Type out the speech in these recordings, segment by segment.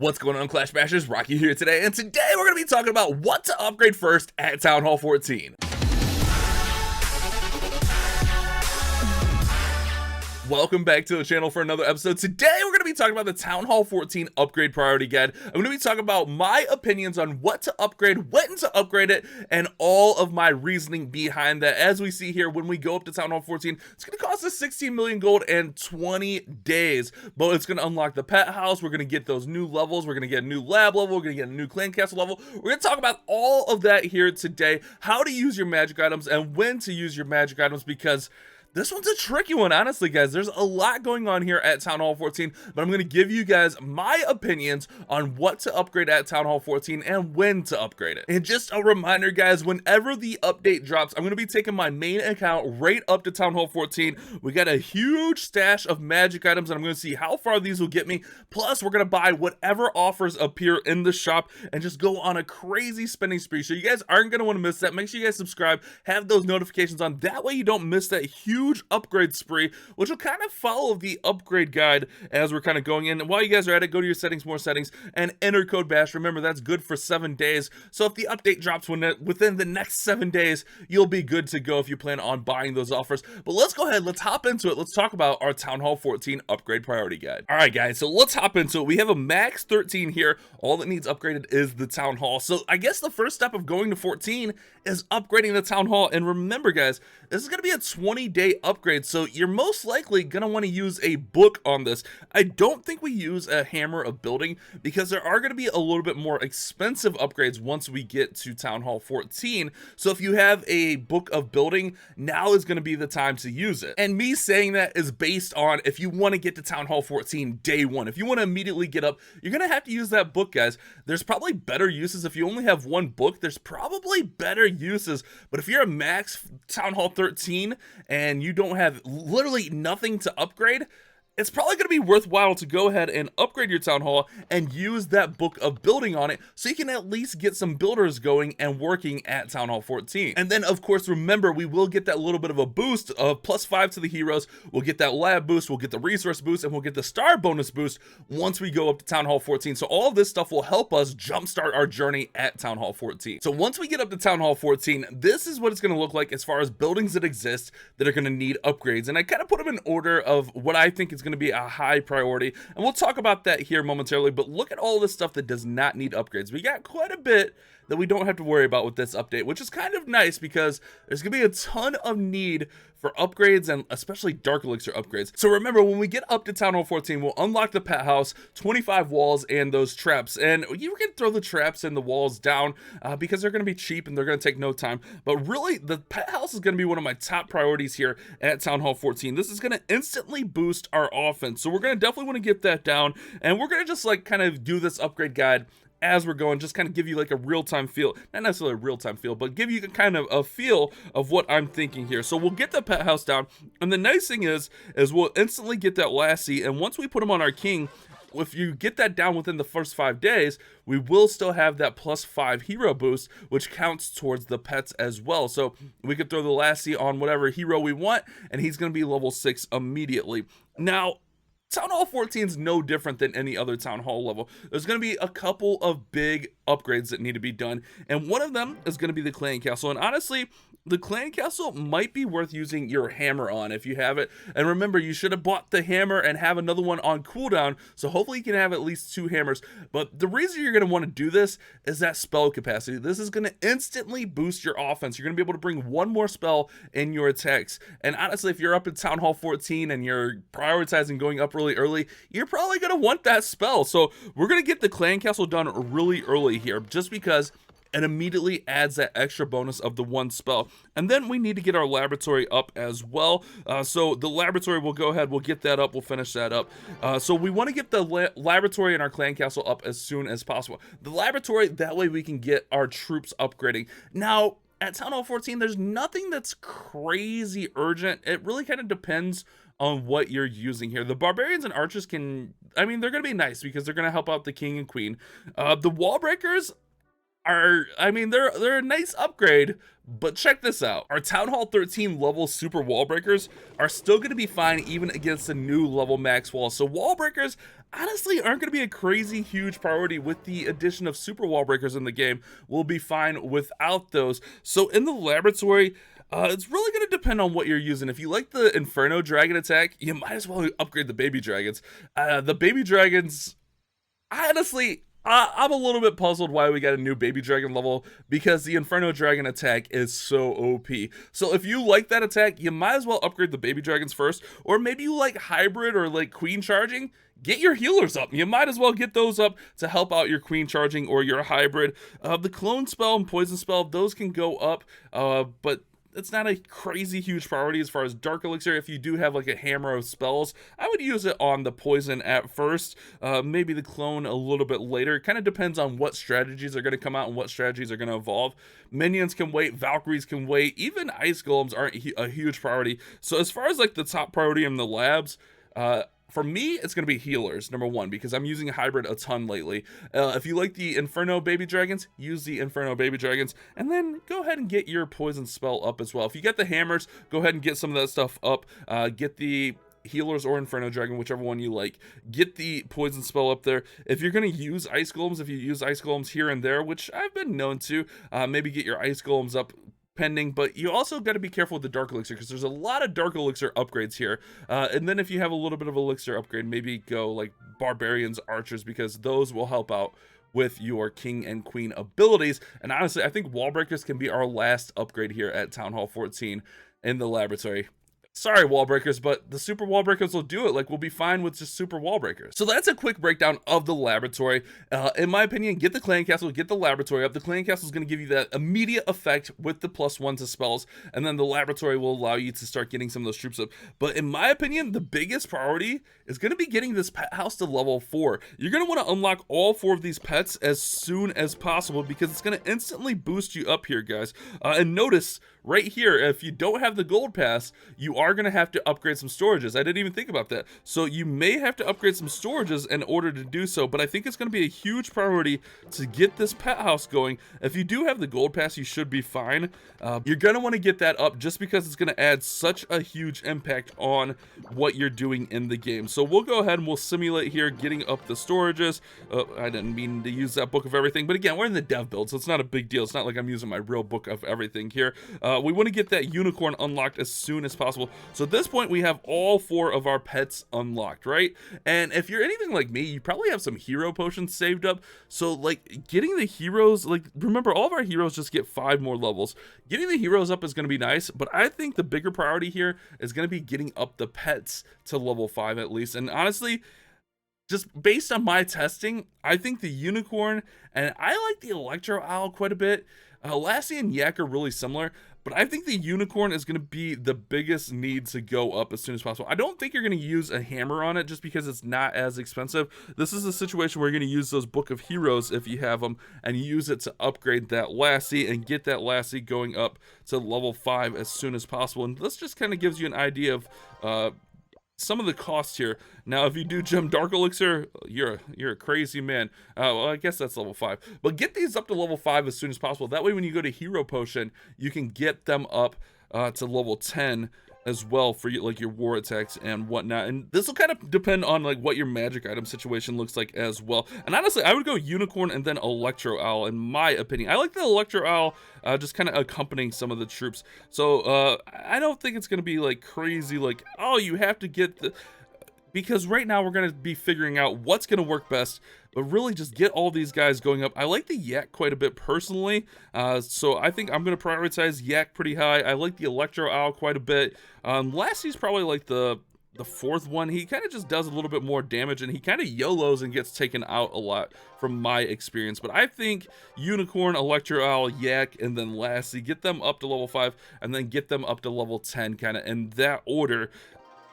What's going on, Clash Bashers? Rocky here today, and today we're going to be talking about what to upgrade first at Town Hall 14. Welcome back to the channel for another episode. Today we're going to be talking about the Town Hall 14 upgrade priority guide. I'm going to be talking about my opinions on what to upgrade, when to upgrade it, and all of my reasoning behind that. As we see here, when we go up to Town Hall 14, it's going to cost us 16 million gold and 20 days, but it's going to unlock the pet house. We're going to get those new levels. We're going to get a new lab level. We're going to get a new clan castle level. We're going to talk about all of that here today, how to use your magic items and when to use your magic items, because this one's a tricky one, honestly, guys. There's a lot going on here at Town Hall 14, but I'm going to give you guys my opinions on what to upgrade at Town Hall 14 and when to upgrade it. And just a reminder, guys, whenever the update drops, I'm going to be taking my main account right up to Town Hall 14. We got a huge stash of magic items, and I'm going to see how far these will get me. Plus, we're going to buy whatever offers appear in the shop and just go on a crazy spending spree. So you guys aren't going to want to miss that. Make sure you guys subscribe, have those notifications on. That way you don't miss that huge upgrade spree, which will kind of follow the upgrade guide as we're kind of going in. And while you guys are at it, go to your settings, more settings, and enter code BASH. Remember, that's good for 7 days. So if the update drops within the next 7 days, you'll be good to go if you plan on buying those offers. But let's go ahead, let's hop into it. Let's talk about our Town Hall 14 upgrade priority guide. All right, guys, so let's hop into it. We have a max 13 here. All that needs upgraded is the Town Hall. So I guess the first step of going to 14 is upgrading the Town Hall. And remember, guys, this is going to be a 20-day upgrade, so you're most likely going to want to use a book on this. I don't think we use a hammer of building because there are going to be a little bit more expensive upgrades once we get to Town Hall 14. So if you have a book of building, now is going to be the time to use it. And me saying that is based on if you want to get to Town Hall 14 day one. If you want to immediately get up, you're going to have to use that book, guys. There's probably better uses. If you only have one book, there's probably better uses. But if you're a max Town Hall 13 and you don't have literally nothing to upgrade, it's probably going to be worthwhile to go ahead and upgrade your Town Hall and use that book of building on it so you can at least get some builders going and working at Town Hall 14. And then, of course, remember, we will get that little bit of a boost of +5 to the heroes. We'll get that lab boost, we'll get the resource boost, and we'll get the star bonus boost once we go up to Town Hall 14. So all of this stuff will help us jumpstart our journey at Town Hall 14. So once we get up to Town Hall 14, this is what it's going to look like as far as buildings that exist that are going to need upgrades. And I kind of put them in order of what I think is going to be a high priority, and we'll talk about that here momentarily. But look at all this stuff that does not need upgrades. We got quite a bit that we don't have to worry about with this update, which is kind of nice because there's gonna be a ton of need for upgrades, and especially dark elixir upgrades. So remember, when we get up to Town Hall 14, we'll unlock the pet house, 25 walls, and those traps. And you can throw the traps and the walls down because they're gonna be cheap and they're gonna take no time. But really, the pet house is gonna be one of my top priorities here at Town Hall 14. This is gonna instantly boost our offense. So we're gonna definitely wanna get that down, and we're gonna just like kind of do this upgrade guide as we're going, just kind of give you like a real-time feel, not necessarily a real-time feel, but give you kind of a feel of what I'm thinking here. So we'll get the pet house down, and the nice thing is we'll instantly get that lassie, and once we put him on our king, if you get that down within the first 5 days, we will still have that +5 hero boost, which counts towards the pets as well. So we could throw the lassie on whatever hero we want, and he's going to be level 6 immediately. Now, Town Hall 14 is no different than any other Town Hall level. There's going to be a couple of big upgrades that need to be done, and one of them is going to be the clan castle. And honestly, the clan castle might be worth using your hammer on if you have it. And remember, you should have bought the hammer and have another one on cooldown, so hopefully you can have at least 2 hammers. But the reason you're going to want to do this is that spell capacity. This is going to instantly boost your offense. You're going to be able to bring one more spell in your attacks. And honestly, if you're up at Town Hall 14 and you're prioritizing going up really early, you're probably going to want that spell. So we're going to get the clan castle done really early here, just because it immediately adds that extra bonus of the 1 spell. And then we need to get our laboratory up as well. So the laboratory, we'll go ahead, we'll get that up, we'll finish that up. So we want to get the laboratory and our clan castle up as soon as possible. The laboratory, that way we can get our troops upgrading. Now, at Town Hall 14, there's nothing that's crazy urgent. It really kind of depends on what you're using here. The barbarians and archers can, I mean, they're going to be nice because they're going to help out the king and queen. The wall breakers are, I mean, they're a nice upgrade, but check this out. Our Town Hall 13 level super wall breakers are still going to be fine even against the new level max wall. So wall breakers, honestly aren't going to be a crazy huge priority with the addition of super wall breakers in the game. We'll be fine without those. So in the laboratory, it's really going to depend on what you're using. If you like the Inferno Dragon attack, you might as well upgrade the baby dragons. The baby dragons, honestly, I'm a little bit puzzled why we got a new baby dragon level, because the Inferno Dragon attack is so OP. So if you like that attack, you might as well upgrade the baby dragons first, or maybe you like hybrid or like queen charging. Get your healers up. You might as well get those up to help out your queen charging or your hybrid. The clone spell and poison spell, those can go up, but it's not a crazy huge priority as far as dark elixir. If you do have like a hammer of spells, I would use it on the poison at first, maybe the clone a little bit later. It kind of depends on what strategies are going to come out and what strategies are going to evolve. Minions can wait, Valkyries can wait, even ice golems aren't a huge priority. So as far as like the top priority in the labs, for me, it's going to be healers, number one, because I'm using hybrid a ton lately. If you like the Inferno Baby Dragons, use the Inferno Baby Dragons, and then go ahead and get your poison spell up as well. If you get the hammers, go ahead and get some of that stuff up. Get the healers or Inferno Dragon, whichever one you like. Get the poison spell up there. If you're going to use ice golems, if you use ice golems here and there, which I've been known to, maybe get your ice golems up pending, but you also got to be careful with the dark elixir, because there's a lot of dark elixir upgrades here, and then if you have a little bit of elixir upgrade, maybe go like barbarians, archers, because those will help out with your king and queen abilities. And honestly, I think wall breakers can be our last upgrade here at Town Hall 14 in the laboratory. Sorry, wall breakers, but the super wall breakers will do it. Like, we'll be fine with just super wall breakers. So that's a quick breakdown of the laboratory. In my opinion, get the clan castle, get the laboratory up. The clan castle is going to give you that immediate effect with the +1 to spells, and then the laboratory will allow you to start getting some of those troops up. But in my opinion, the biggest priority is going to be getting this pet house to level 4. You're going to want to unlock all 4 of these pets as soon as possible, because it's going to instantly boost you up here, guys. And notice right here, if you don't have the gold pass, you are going to have to upgrade some storages. I didn't even think about that. So you may have to upgrade some storages in order to do so, but I think it's going to be a huge priority to get this pet house going. If you do have the gold pass, you should be fine. You're going to want to get that up, just because it's going to add such a huge impact on what you're doing in the game. So we'll go ahead and we'll simulate here getting up the storages. I didn't mean to use that book of everything, but again, we're in the dev build, so it's not a big deal. It's not like I'm using my real book of everything here. We want to get that unicorn unlocked as soon as possible. So at this point, we have all 4 of our pets unlocked, right? And if you're anything like me, you probably have some hero potions saved up. So like getting the heroes, like remember, all of our heroes just get 5 more levels. Getting the heroes up is going to be nice, but I think the bigger priority here is going to be getting up the pets to level 5 at least. And honestly, just based on my testing, I think the unicorn, and I like the electro owl quite a bit. Lassie and Yak are really similar, but I think the unicorn is going to be the biggest need to go up as soon as possible. I don't think you're going to use a hammer on it just because it's not as expensive. This is a situation where you're going to use those Book of Heroes if you have them, and use it to upgrade that Lassie and get that Lassie going up to level 5 as soon as possible. And this just kind of gives you an idea of some of the costs here. Now, if you do gem dark elixir, you're a crazy man. Well, I guess that's level 5, but get these up to level 5 as soon as possible. That way, when you go to hero potion, you can get them up to level 10 as well for like your war attacks and whatnot. And this will kind of depend on like what your magic item situation looks like as well. And honestly, I would go unicorn and then electro owl in my opinion. I like the electro owl just kind of accompanying some of the troops. So I don't think it's going to be like crazy, like, oh, you have to get the, because right now we're going to be figuring out what's going to work best, but really just get all these guys going up. I like the Yak quite a bit personally, so I think I'm going to prioritize Yak pretty high. I like the Electro Owl quite a bit. Lassie's probably like the 4th one. He kind of just does a little bit more damage, and he kind of YOLOs and gets taken out a lot from my experience. But I think Unicorn, Electro Owl, Yak, and then Lassie, get them up to level 5, and then get them up to level 10, kind of in that order.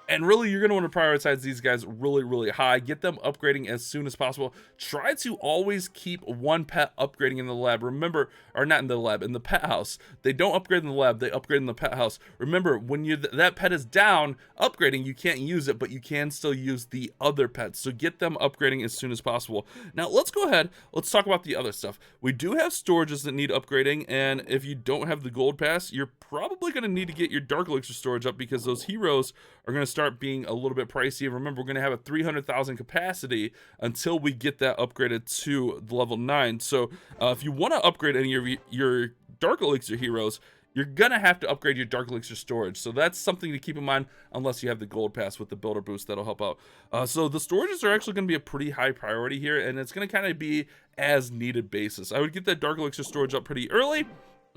And really, you're going to want to prioritize these guys really, really high. Get them upgrading as soon as possible. Try to always keep 1 pet upgrading in the lab. Remember, or not in the lab, in the pet house. They don't upgrade in the lab, they upgrade in the pet house. Remember, when that pet is down, upgrading, you can't use it, but you can still use the other pets. So get them upgrading as soon as possible. Now, let's go ahead. Let's talk about the other stuff. We do have storages that need upgrading, and if you don't have the gold pass, you're probably going to need to get your dark elixir storage up, because those heroes are going to start being a little bit pricey. Remember, we're going to have a 300,000 capacity until we get that upgraded to level 9. So if you want to upgrade any of your Dark Elixir heroes, you're gonna have to upgrade your Dark Elixir storage. So that's something to keep in mind, unless you have the gold pass with the builder boost. That'll help out. So the storages are actually gonna be a pretty high priority here, and it's gonna kind of be as needed basis. I would get that Dark Elixir storage up pretty early,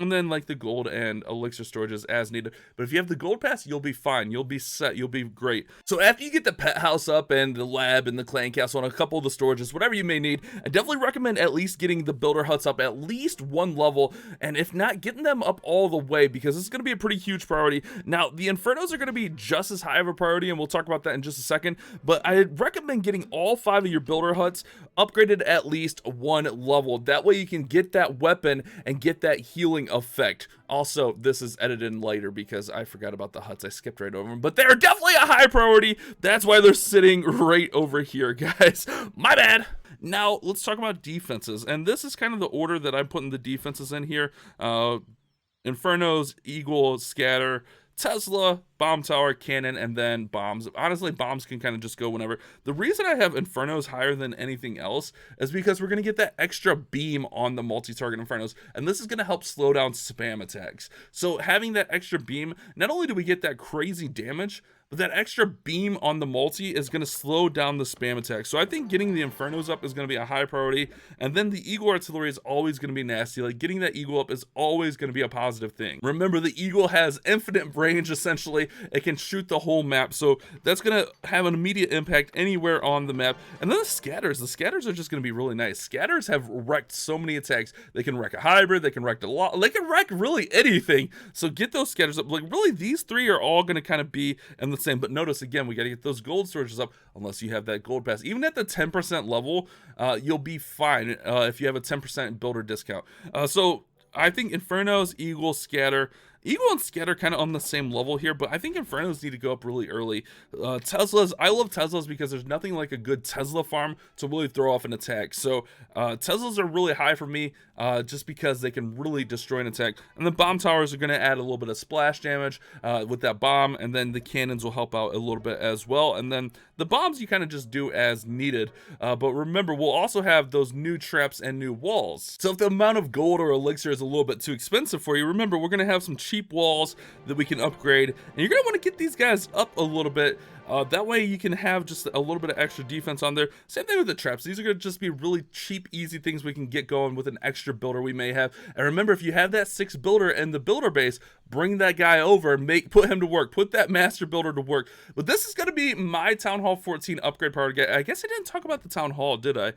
and then like the gold and elixir storages as needed. But if you have the gold pass, you'll be fine. You'll be set. You'll be great. So after you get the pet house up and the lab and the clan castle and a couple of the storages, whatever you may need, I definitely recommend at least getting the builder huts up at least 1 level, and if not, getting them up all the way, because it's going to be a pretty huge priority. Now the infernos are going to be just as high of a priority, and we'll talk about that in just a second, but I recommend getting all 5 of your builder huts upgraded at least 1 level. That way you can get that weapon and get that healing effect. Also, this is edited in later because I forgot about the huts. I skipped right over them, but they're definitely a high priority. That's why they're sitting right over here, guys. My bad. Now let's talk about defenses, and this is kind of the order that I'm putting the defenses in here. Infernos, Eagle, Scatter, Tesla, Bomb Tower, Cannon, and then Bombs. Honestly, Bombs can kind of just go whenever. The reason I have Infernos higher than anything else is because we're going to get that extra beam on the multi-target Infernos, and this is going to help slow down spam attacks. So having that extra beam, not only do we get that crazy damage, but that extra beam on the multi is going to slow down the spam attack. So I think getting the Infernos up is going to be a high priority. And then the Eagle Artillery is always going to be nasty. Like, getting that Eagle up is always going to be a positive thing. Remember, the Eagle has infinite range, essentially. It can shoot the whole map. So that's going to have an immediate impact anywhere on the map. And then the Scatters are just going to be really nice. Scatters have wrecked so many attacks. They can wreck a hybrid. They can wreck a lot. They can wreck really anything. So get those Scatters up. Like, really, these 3 are all going to kind of be in the same. But notice again, we got to get those gold storages up, unless you have that gold pass. Even at the 10% level, you'll be fine if you have a 10% builder discount. So I think Infernos, Eagle, Scatter. Eagle and Scatter kind of on the same level here, but I think Infernos need to go up really early. Teslas, I love Teslas because there's nothing like a good Tesla farm to really throw off an attack. So Teslas are really high for me just because they can really destroy an attack. And the bomb towers are going to add a little bit of splash damage with that bomb, and then the cannons will help out a little bit as well. And then the bombs you kind of just do as needed. But remember, we'll also have those new traps and new walls. So if the amount of gold or elixir is a little bit too expensive for you, remember, we're going to have some cheap walls that we can upgrade, and you're going to want to get these guys up a little bit. That way you can have just a little bit of extra defense on there. Same thing with the traps. These are going to just be really cheap, easy things we can get going with an extra builder we may have. And remember, if you have that 6th builder in the builder base, bring that guy over, put him to work, put that master builder to work. But this is going to be my Town Hall 14 upgrade priority. I guess I didn't talk about the Town Hall, did I?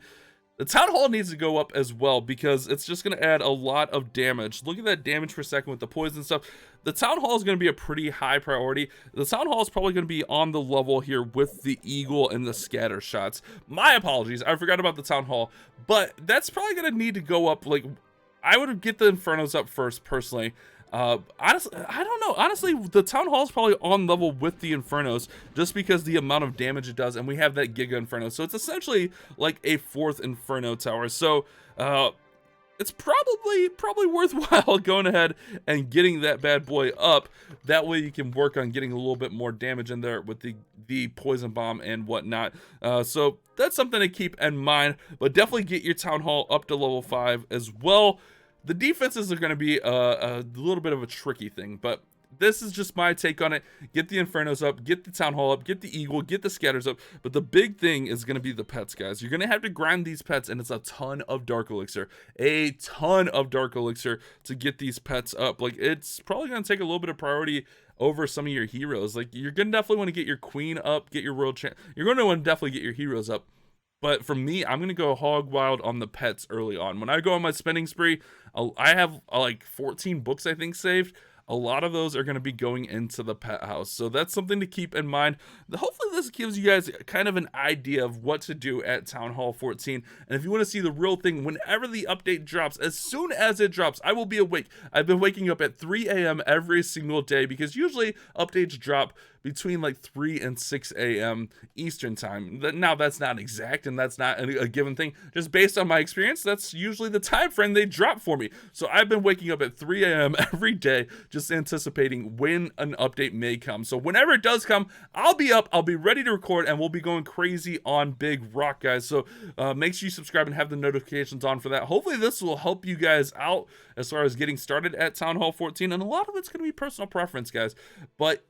The Town Hall needs to go up as well, because it's just going to add a lot of damage. Look at that damage per second with the poison stuff. The Town Hall is going to be a pretty high priority. The Town Hall is probably going to be on the level here with the Eagle and the Scatter shots. My apologies, I forgot about the Town Hall, but that's probably going to need to go up. Like, I would get the Infernos up first, personally. Honestly, I don't know. Honestly, the Town Hall is probably on level with the Infernos, just because the amount of damage it does, and we have that Giga Inferno, so it's essentially like a 4th Inferno tower. So it's probably worthwhile going ahead and getting that bad boy up. That way you can work on getting a little bit more damage in there with the poison bomb and whatnot. So that's something to keep in mind. But definitely get your Town Hall up to level 5 as well. The defenses are going to be a little bit of a tricky thing, but this is just my take on it. Get the Infernos up, get the Town Hall up, get the Eagle, get the Scatters up. But the big thing is going to be the pets, guys. You're going to have to grind these pets, and it's a ton of Dark Elixir. A ton of Dark Elixir to get these pets up. Like, it's probably going to take a little bit of priority over some of your heroes. Like, you're going to definitely want to get your Queen up, get your World Champ. You're going to want to definitely get your heroes up. But for me, I'm going to go hog wild on the pets early on. When I go on my spending spree, I have like 14 books, I think, saved. A lot of those are going to be going into the pet house. So that's something to keep in mind. Hopefully this gives you guys kind of an idea of what to do at Town Hall 14. And if you want to see the real thing, whenever the update drops, as soon as it drops, I will be awake. I've been waking up at 3 a.m. every single day, because usually updates drop between like 3 and 6 a.m. Eastern time. Now that's not exact, and that's not a given thing. Just based on my experience, that's usually the time frame they drop for me. So I've been waking up at 3 a.m. every day just anticipating when an update may come. So whenever it does come, I'll be up, I'll be ready to record, and we'll be going crazy on Big Rock, guys. So make sure you subscribe and have the notifications on for that. Hopefully this will help you guys out as far as getting started at Town Hall 14, and a lot of it's going to be personal preference, guys, but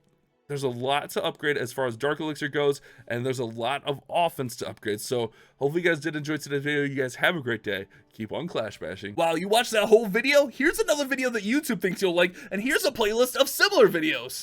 there's a lot to upgrade as far as Dark Elixir goes, and there's a lot of offense to upgrade. So hopefully you guys did enjoy today's video. You guys have a great day. Keep on clash bashing. Wow, you watched that whole video? Here's another video that YouTube thinks you'll like, and here's a playlist of similar videos.